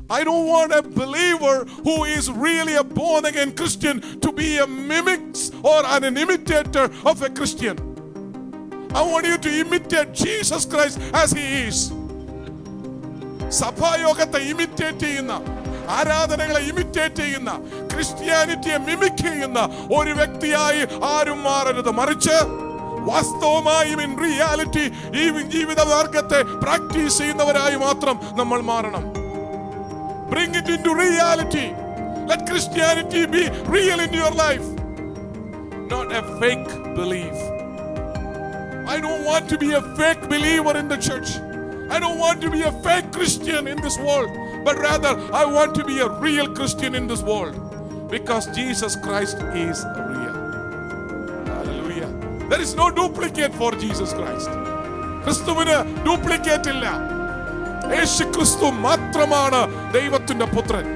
I don't want a believer who is really a born again Christian to be a mimic or an imitator of a Christian. I want you to imitate Jesus Christ as he is. സഭായോഗത്തെ imitate ചെയ്യുന്ന, ആരാധനകളെ imitate ചെയ്യുന്ന, ക്രിസ്ത്യാനിറ്റിയെ mimic ചെയ്യുന്ന ഒരു വ്യക്തിയായി ആരും മാറരുത്. മറിച്ച് വാസ്തവമായും ഇൻ റിയാലിറ്റി ഈ ജീവിത മാർഗത്തെ പ്രാക്ടീസ് ചെയ്യുന്നവരായി മാത്രം നമ്മൾ മാറണം. Bring it into reality. Let Christianity be real in your life, not a fake belief. I don't want to be a fake believer in the church. I don't want to be a fake Christian in this world, but rather I want to be a real Christian in this world, because Jesus Christ is real. Hallelujah. There is no duplicate for Jesus Christ. ക്രിസ്തുവിന് duplicate ഇല്ല. യേശു ക്രിസ്തു മാത്രമാണ് ദൈവത്തിന്റെ പുത്രൻ.